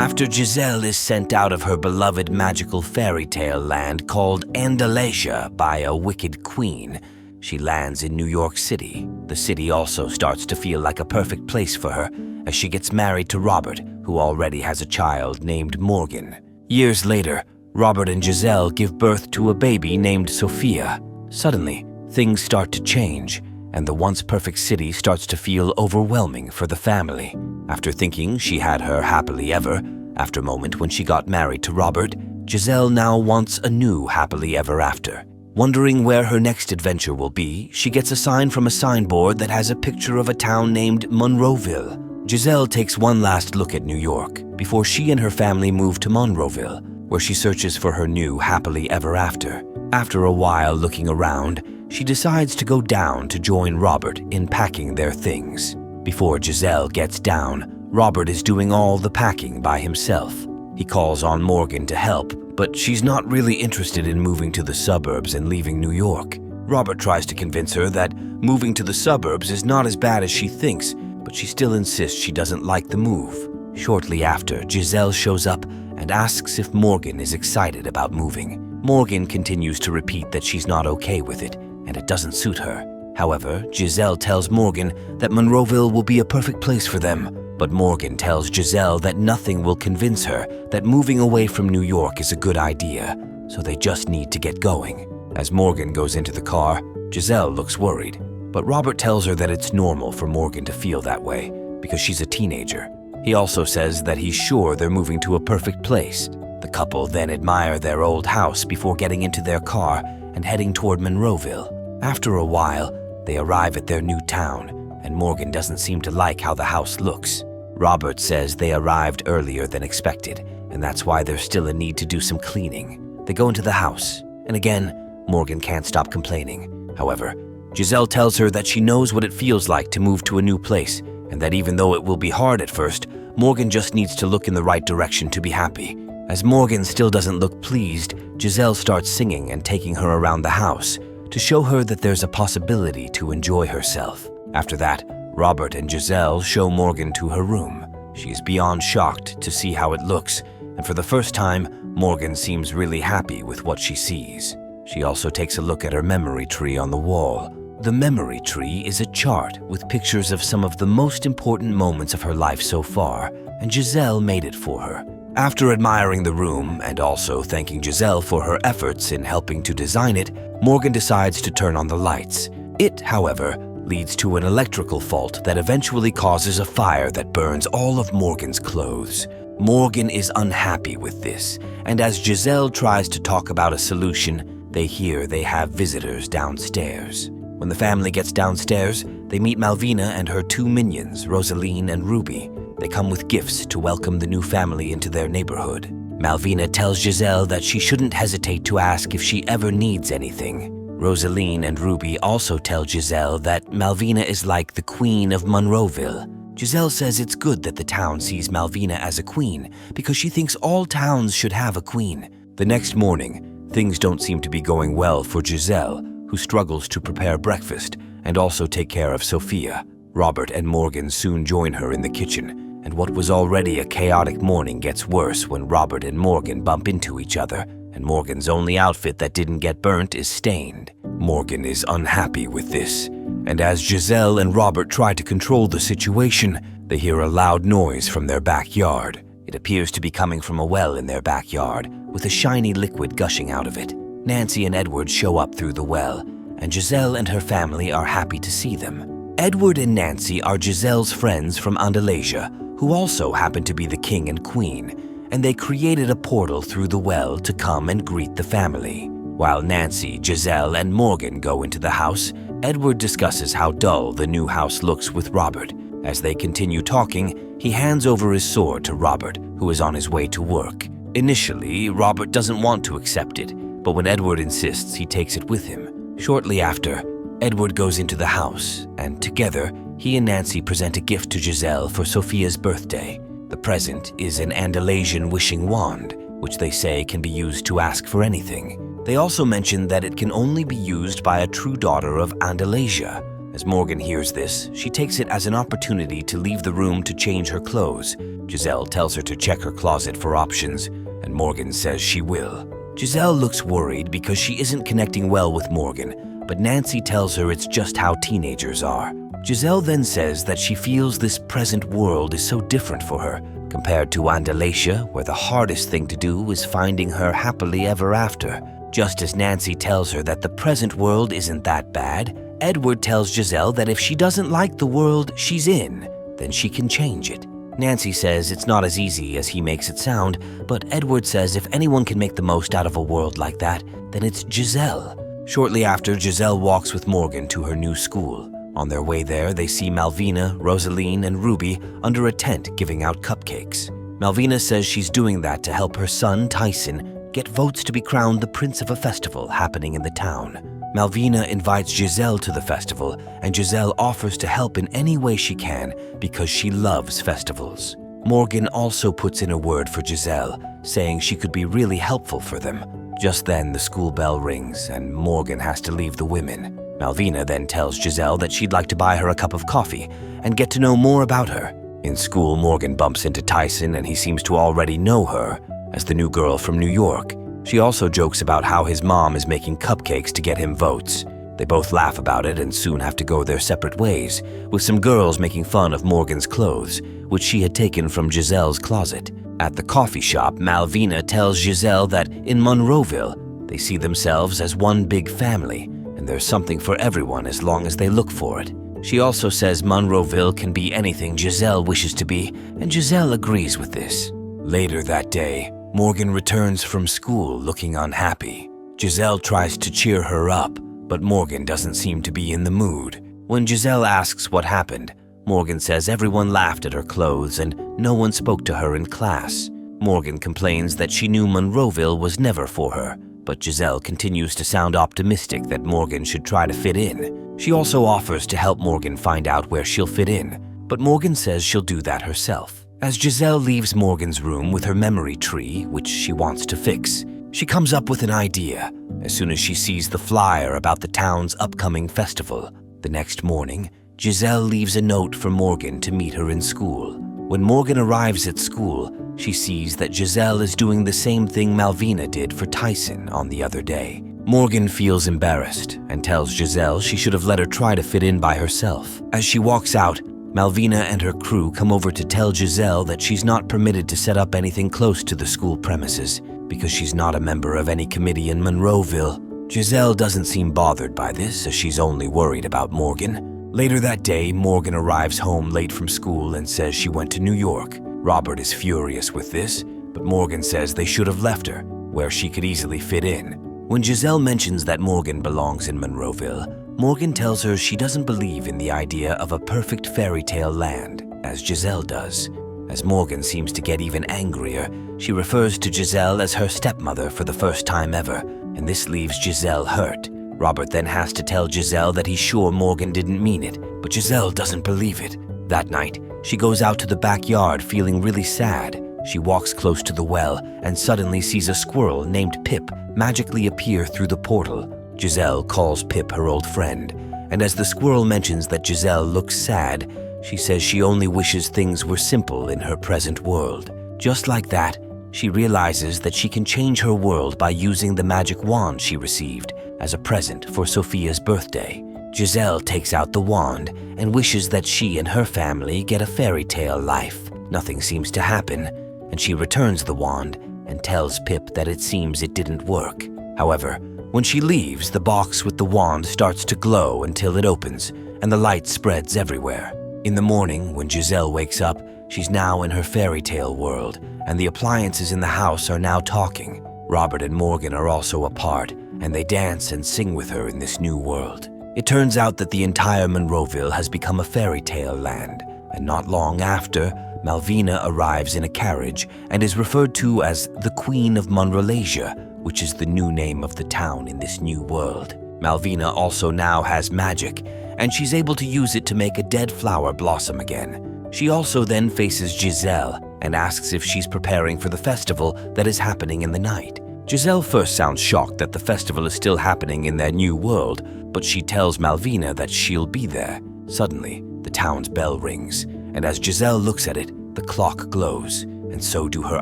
After Giselle is sent out of her beloved magical fairy tale land called Andalasia by a wicked queen, she lands in New York City. The city also starts to feel like a perfect place for her as she gets married to Robert, who already has a child named Morgan. Years later, Robert and Giselle give birth to a baby named Sophia. Suddenly, things start to change, and the once perfect city starts to feel overwhelming for the family. After thinking she had her happily ever after moment when she got married to Robert, Giselle now wants a new happily ever after. Wondering where her next adventure will be, she gets a sign from a signboard that has a picture of a town named Monroville. Giselle takes one last look at New York before she and her family move to Monroville, where she searches for her new happily ever after. After a while looking around, she decides to go down to join Robert in packing their things. Before Giselle gets down, Robert is doing all the packing by himself. He calls on Morgan to help, but she's not really interested in moving to the suburbs and leaving New York. Robert tries to convince her that moving to the suburbs is not as bad as she thinks, but she still insists she doesn't like the move. Shortly after, Giselle shows up and asks if Morgan is excited about moving. Morgan continues to repeat that she's not okay with it, and it doesn't suit her. However, Giselle tells Morgan that Monroville will be a perfect place for them, but Morgan tells Giselle that nothing will convince her that moving away from New York is a good idea, so they just need to get going. As Morgan goes into the car, Giselle looks worried, but Robert tells her that it's normal for Morgan to feel that way because she's a teenager. He also says that he's sure they're moving to a perfect place. The couple then admire their old house before getting into their car and heading toward Monroville. After a while, they arrive at their new town, and Morgan doesn't seem to like how the house looks. Robert says they arrived earlier than expected, and that's why there's still a need to do some cleaning. They go into the house, and again, Morgan can't stop complaining. However, Giselle tells her that she knows what it feels like to move to a new place, and that even though it will be hard at first, Morgan just needs to look in the right direction to be happy. As Morgan still doesn't look pleased, Giselle starts singing and taking her around the house to show her that there's a possibility to enjoy herself. After that, Robert and Giselle show Morgan to her room. She is beyond shocked to see how it looks, and for the first time, Morgan seems really happy with what she sees. She also takes a look at her memory tree on the wall. The memory tree is a chart with pictures of some of the most important moments of her life so far, and Giselle made it for her. After admiring the room and also thanking Giselle for her efforts in helping to design it, Morgan decides to turn on the lights. It, however, leads to an electrical fault that eventually causes a fire that burns all of Morgan's clothes. Morgan is unhappy with this, and as Giselle tries to talk about a solution, they hear they have visitors downstairs. When the family gets downstairs, they meet Malvina and her two minions, Rosaline and Ruby. They come with gifts to welcome the new family into their neighborhood. Malvina tells Giselle that she shouldn't hesitate to ask if she ever needs anything. Rosaline and Ruby also tell Giselle that Malvina is like the queen of Monroville. Giselle says it's good that the town sees Malvina as a queen because she thinks all towns should have a queen. The next morning, things don't seem to be going well for Giselle, who struggles to prepare breakfast and also take care of Sophia. Robert and Morgan soon join her in the kitchen, and what was already a chaotic morning gets worse when Robert and Morgan bump into each other, and Morgan's only outfit that didn't get burnt is stained. Morgan is unhappy with this, and as Giselle and Robert try to control the situation, they hear a loud noise from their backyard. It appears to be coming from a well in their backyard, with a shiny liquid gushing out of it. Nancy and Edward show up through the well, and Giselle and her family are happy to see them. Edward and Nancy are Giselle's friends from Andalasia, who also happen to be the king and queen, and they created a portal through the well to come and greet the family. While Nancy, Giselle, and Morgan go into the house, Edward discusses how dull the new house looks with Robert. As they continue talking, he hands over his sword to Robert, who is on his way to work. Initially, Robert doesn't want to accept it, but when Edward insists, he takes it with him. Shortly after, Edward goes into the house, and together, he and Nancy present a gift to Giselle for Sophia's birthday. The present is an Andalasian wishing wand, which they say can be used to ask for anything. They also mention that it can only be used by a true daughter of Andalasia. As Morgan hears this, she takes it as an opportunity to leave the room to change her clothes. Giselle tells her to check her closet for options, and Morgan says she will. Giselle looks worried because she isn't connecting well with Morgan, but Nancy tells her it's just how teenagers are. Giselle then says that she feels this present world is so different for her, compared to Andalasia, where the hardest thing to do is finding her happily ever after. Just as Nancy tells her that the present world isn't that bad, Edward tells Giselle that if she doesn't like the world she's in, then she can change it. Nancy says it's not as easy as he makes it sound, but Edward says if anyone can make the most out of a world like that, then it's Giselle. Shortly after, Giselle walks with Morgan to her new school. On their way there, they see Malvina, Rosaline, and Ruby under a tent giving out cupcakes. Malvina says she's doing that to help her son, Tyson, get votes to be crowned the prince of a festival happening in the town. Malvina invites Giselle to the festival, and Giselle offers to help in any way she can because she loves festivals. Morgan also puts in a word for Giselle, saying she could be really helpful for them. Just then, the school bell rings, and Morgan has to leave the women. Malvina then tells Giselle that she'd like to buy her a cup of coffee and get to know more about her. In school, Morgan bumps into Tyson, and he seems to already know her as the new girl from New York. She also jokes about how his mom is making cupcakes to get him votes. They both laugh about it and soon have to go their separate ways, with some girls making fun of Morgan's clothes, which she had taken from Giselle's closet. At the coffee shop, Malvina tells Giselle that in Monroville, they see themselves as one big family, and there's something for everyone as long as they look for it. She also says Monroville can be anything Giselle wishes to be, and Giselle agrees with this. Later that day, Morgan returns from school looking unhappy. Giselle tries to cheer her up, but Morgan doesn't seem to be in the mood. When Giselle asks what happened, Morgan says everyone laughed at her clothes and no one spoke to her in class. Morgan complains that she knew Monroville was never for her, but Giselle continues to sound optimistic that Morgan should try to fit in. She also offers to help Morgan find out where she'll fit in, but Morgan says she'll do that herself. As Giselle leaves Morgan's room with her memory tree, which she wants to fix, she comes up with an idea as soon as she sees the flyer about the town's upcoming festival. The next morning, Giselle leaves a note for Morgan to meet her in school. When Morgan arrives at school, she sees that Giselle is doing the same thing Malvina did for Tyson on the other day. Morgan feels embarrassed and tells Giselle she should have let her try to fit in by herself. As she walks out, Malvina and her crew come over to tell Giselle that she's not permitted to set up anything close to the school premises because she's not a member of any committee in Monroville. Giselle doesn't seem bothered by this as she's only worried about Morgan. Later that day, Morgan arrives home late from school and says she went to New York. Robert is furious with this, but Morgan says they should have left her, where she could easily fit in. When Giselle mentions that Morgan belongs in Monroville, Morgan tells her she doesn't believe in the idea of a perfect fairy tale land, as Giselle does. As Morgan seems to get even angrier, she refers to Giselle as her stepmother for the first time ever, and this leaves Giselle hurt. Robert then has to tell Giselle that he's sure Morgan didn't mean it, but Giselle doesn't believe it. That night, she goes out to the backyard feeling really sad. She walks close to the well and suddenly sees a squirrel named Pip magically appear through the portal. Giselle calls Pip her old friend, and as the squirrel mentions that Giselle looks sad, she says she only wishes things were simple in her present world. Just like that, she realizes that she can change her world by using the magic wand she received as a present for Sophia's birthday. Giselle takes out the wand and wishes that she and her family get a fairy tale life. Nothing seems to happen, and she returns the wand and tells Pip that it seems it didn't work. However, when she leaves, the box with the wand starts to glow until it opens, and the light spreads everywhere. In the morning, when Giselle wakes up, she's now in her fairy tale world, and the appliances in the house are now talking. Robert and Morgan are also apart, and they dance and sing with her in this new world. It turns out that the entire Monroville has become a fairy tale land, and not long after, Malvina arrives in a carriage and is referred to as the Queen of Monroville, which is the new name of the town in this new world. Malvina also now has magic, and she's able to use it to make a dead flower blossom again. She also then faces Giselle and asks if she's preparing for the festival that is happening in the night. Giselle first sounds shocked that the festival is still happening in their new world, but she tells Malvina that she'll be there. Suddenly, the town's bell rings, and as Giselle looks at it, the clock glows, and so do her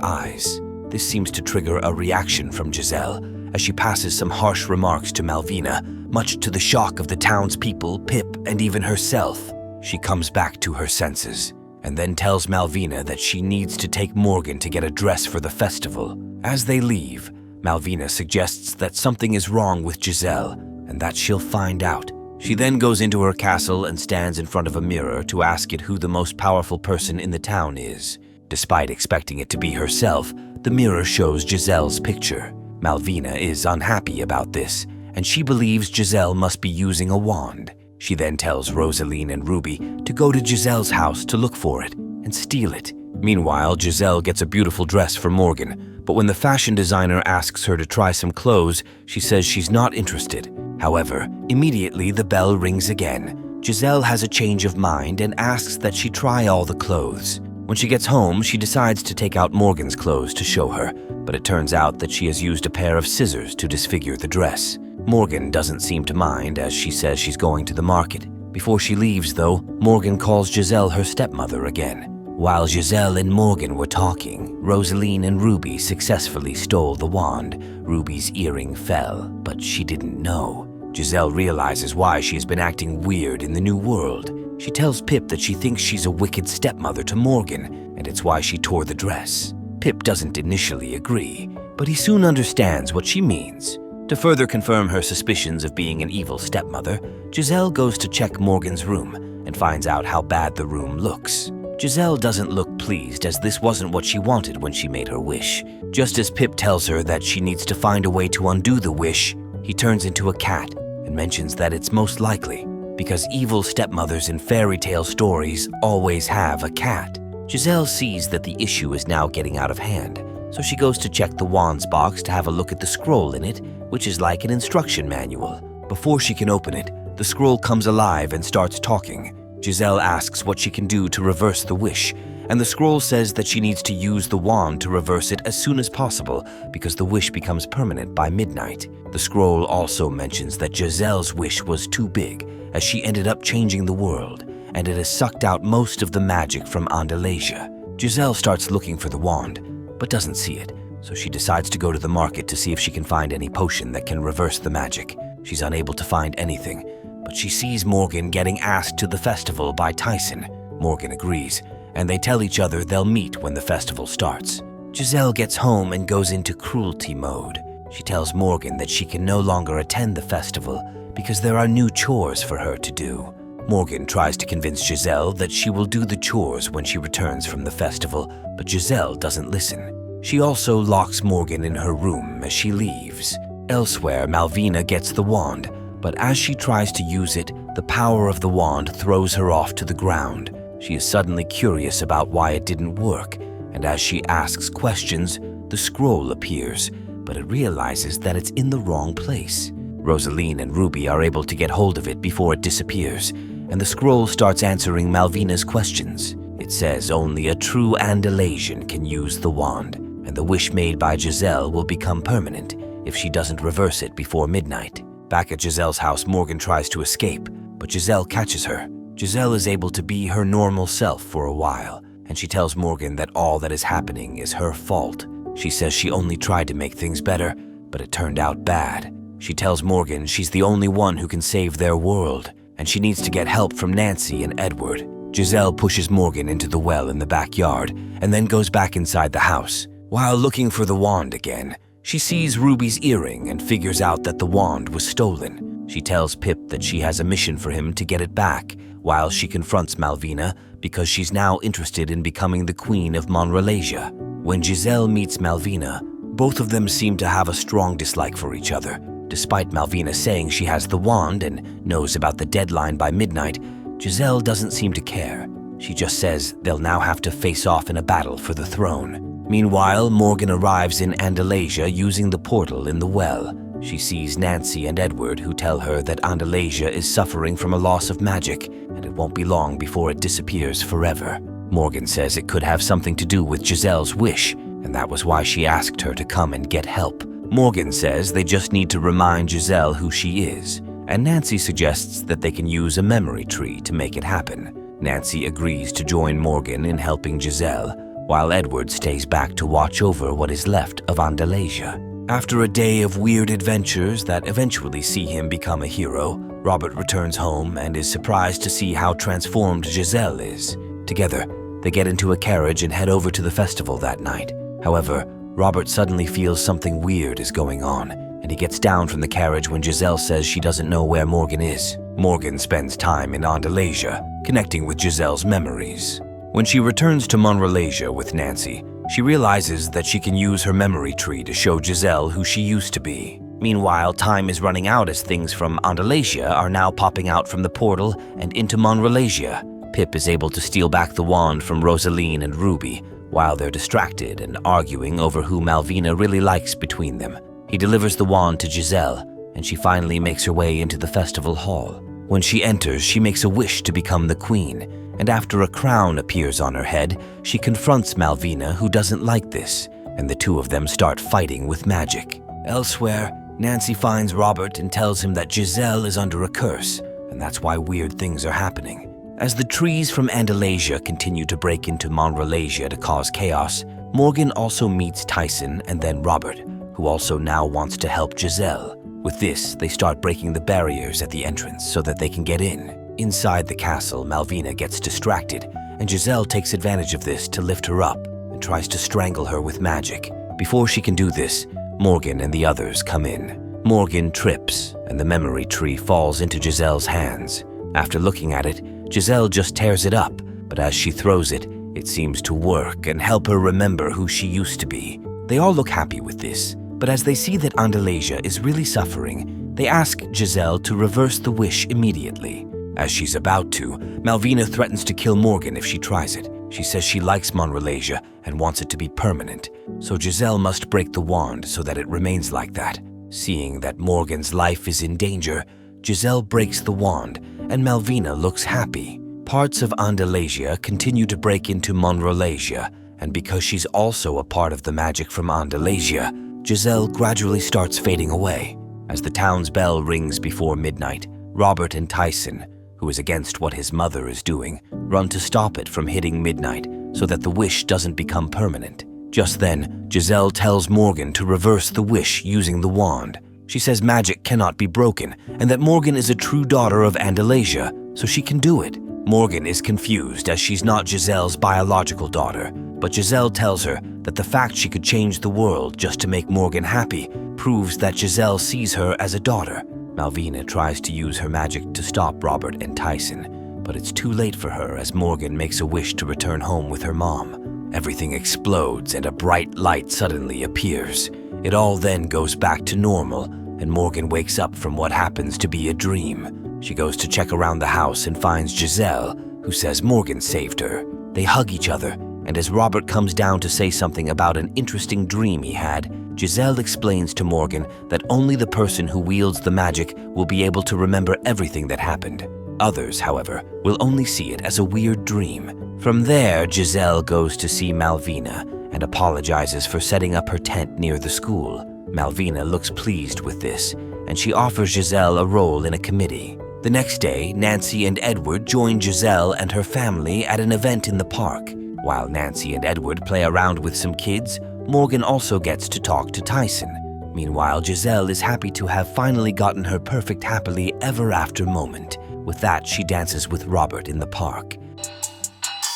eyes. This seems to trigger a reaction from Giselle, as she passes some harsh remarks to Malvina, much to the shock of the townspeople, Pip, and even herself. She comes back to her senses, and then tells Malvina that she needs to take Morgan to get a dress for the festival. As they leave, Malvina suggests that something is wrong with Giselle, and that she'll find out. She then goes into her castle and stands in front of a mirror to ask it who the most powerful person in the town is. Despite expecting it to be herself, the mirror shows Giselle's picture. Malvina is unhappy about this, and she believes Giselle must be using a wand. She then tells Rosaline and Ruby to go to Giselle's house to look for it and steal it. Meanwhile, Giselle gets a beautiful dress for Morgan, but when the fashion designer asks her to try some clothes, she says she's not interested. However, immediately the bell rings again. Giselle has a change of mind and asks that she try all the clothes. When she gets home, she decides to take out Morgan's clothes to show her, but it turns out that she has used a pair of scissors to disfigure the dress. Morgan doesn't seem to mind, as she says she's going to the market. Before she leaves, though, Morgan calls Giselle her stepmother again. While Giselle and Morgan were talking, Rosaline and Ruby successfully stole the wand. Ruby's earring fell, but she didn't know. Giselle realizes why she has been acting weird in the new world. She tells Pip that she thinks she's a wicked stepmother to Morgan, and it's why she tore the dress. Pip doesn't initially agree, but he soon understands what she means. To further confirm her suspicions of being an evil stepmother, Giselle goes to check Morgan's room and finds out how bad the room looks. Giselle doesn't look pleased, as this wasn't what she wanted when she made her wish. Just as Pip tells her that she needs to find a way to undo the wish, he turns into a cat and mentions that it's most likely because evil stepmothers in fairy tale stories always have a cat. Giselle sees that the issue is now getting out of hand, so she goes to check the wands box to have a look at the scroll in it, which is like an instruction manual. Before she can open it, the scroll comes alive and starts talking. Giselle asks what she can do to reverse the wish, and the scroll says that she needs to use the wand to reverse it as soon as possible because the wish becomes permanent by midnight. The scroll also mentions that Giselle's wish was too big, as she ended up changing the world, and it has sucked out most of the magic from Andalasia. Giselle starts looking for the wand, but doesn't see it, so she decides to go to the market to see if she can find any potion that can reverse the magic. She's unable to find anything, but she sees Morgan getting asked to the festival by Tyson. Morgan agrees, and they tell each other they'll meet when the festival starts. Giselle gets home and goes into cruelty mode. She tells Morgan that she can no longer attend the festival because there are new chores for her to do. Morgan tries to convince Giselle that she will do the chores when she returns from the festival, but Giselle doesn't listen. She also locks Morgan in her room as she leaves. Elsewhere, Malvina gets the wand, but as she tries to use it, the power of the wand throws her off to the ground. She is suddenly curious about why it didn't work, and as she asks questions, the scroll appears, but it realizes that it's in the wrong place. Rosaline and Ruby are able to get hold of it before it disappears, and the scroll starts answering Malvina's questions. It says only a true Andalasian can use the wand, and the wish made by Giselle will become permanent if she doesn't reverse it before midnight. Back at Giselle's house, Morgan tries to escape, but Giselle catches her. Giselle is able to be her normal self for a while, and she tells Morgan that all that is happening is her fault. She says she only tried to make things better, but it turned out bad. She tells Morgan she's the only one who can save their world, and she needs to get help from Nancy and Edward. Giselle pushes Morgan into the well in the backyard and then goes back inside the house. While looking for the wand again, she sees Ruby's earring and figures out that the wand was stolen. She tells Pip that she has a mission for him to get it back, while she confronts Malvina because she's now interested in becoming the queen of Monroville. When Giselle meets Malvina, both of them seem to have a strong dislike for each other. Despite Malvina saying she has the wand and knows about the deadline by midnight, Giselle doesn't seem to care. She just says they'll now have to face off in a battle for the throne. Meanwhile, Morgan arrives in Andalasia using the portal in the well. She sees Nancy and Edward, who tell her that Andalasia is suffering from a loss of magic, and it won't be long before it disappears forever. Morgan says it could have something to do with Giselle's wish, and that was why she asked her to come and get help. Morgan says they just need to remind Giselle who she is, and Nancy suggests that they can use a memory tree to make it happen. Nancy agrees to join Morgan in helping Giselle, while Edward stays back to watch over what is left of Andalasia. After a day of weird adventures that eventually see him become a hero, Robert returns home and is surprised to see how transformed Giselle is. Together, they get into a carriage and head over to the festival that night. However, Robert suddenly feels something weird is going on, and he gets down from the carriage when Giselle says she doesn't know where Morgan is. Morgan spends time in Andalasia, connecting with Giselle's memories. When she returns to Monroville with Nancy, she realizes that she can use her memory tree to show Giselle who she used to be. Meanwhile, time is running out as things from Andalasia are now popping out from the portal and into Monroville. Pip is able to steal back the wand from Rosaline and Ruby, while they're distracted and arguing over who Malvina really likes between them. He delivers the wand to Giselle, and she finally makes her way into the festival hall. When she enters, she makes a wish to become the queen, and after a crown appears on her head, she confronts Malvina, who doesn't like this, and the two of them start fighting with magic. Elsewhere, Nancy finds Robert and tells him that Giselle is under a curse, and that's why weird things are happening. As the trees from Andalasia continue to break into Monroville to cause chaos, Morgan also meets Tyson and then Robert, who also now wants to help Giselle. With this, they start breaking the barriers at the entrance so that they can get in. Inside the castle, Malvina gets distracted, and Giselle takes advantage of this to lift her up and tries to strangle her with magic. Before she can do this, Morgan and the others come in. Morgan trips, and the memory tree falls into Giselle's hands. After looking at it, Giselle just tears it up, but as she throws it, it seems to work and help her remember who she used to be. They all look happy with this, but as they see that Andalasia is really suffering, they ask Giselle to reverse the wish immediately. As she's about to, Malvina threatens to kill Morgan if she tries it. She says she likes Monroville and wants it to be permanent, so Giselle must break the wand so that it remains like that. Seeing that Morgan's life is in danger, Giselle breaks the wand, and Malvina looks happy. Parts of Andalasia continue to break into Monroville, and because she's also a part of the magic from Andalasia, Giselle gradually starts fading away. As the town's bell rings before midnight, Robert and Tyson, who is against what his mother is doing, run to stop it from hitting midnight so that the wish doesn't become permanent. Just then, Giselle tells Morgan to reverse the wish using the wand. She says magic cannot be broken and that Morgan is a true daughter of Andalasia, so she can do it. Morgan is confused as she's not Giselle's biological daughter, but Giselle tells her that the fact she could change the world just to make Morgan happy proves that Giselle sees her as a daughter. Malvina tries to use her magic to stop Robert and Tyson, but it's too late for her as Morgan makes a wish to return home with her mom. Everything explodes and a bright light suddenly appears. It all then goes back to normal, and Morgan wakes up from what happens to be a dream. She goes to check around the house and finds Giselle, who says Morgan saved her. They hug each other, and as Robert comes down to say something about an interesting dream he had, Giselle explains to Morgan that only the person who wields the magic will be able to remember everything that happened. Others, however, will only see it as a weird dream. From there, Giselle goes to see Malvina and apologizes for setting up her tent near the school. Malvina looks pleased with this, and she offers Giselle a role in a committee. The next day, Nancy and Edward join Giselle and her family at an event in the park. While Nancy and Edward play around with some kids, Morgan also gets to talk to Tyson. Meanwhile, Giselle is happy to have finally gotten her perfect happily ever after moment. With that, she dances with Robert in the park.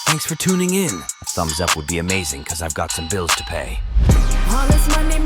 Thanks for tuning in. A thumbs up would be amazing because I've got some bills to pay. All this money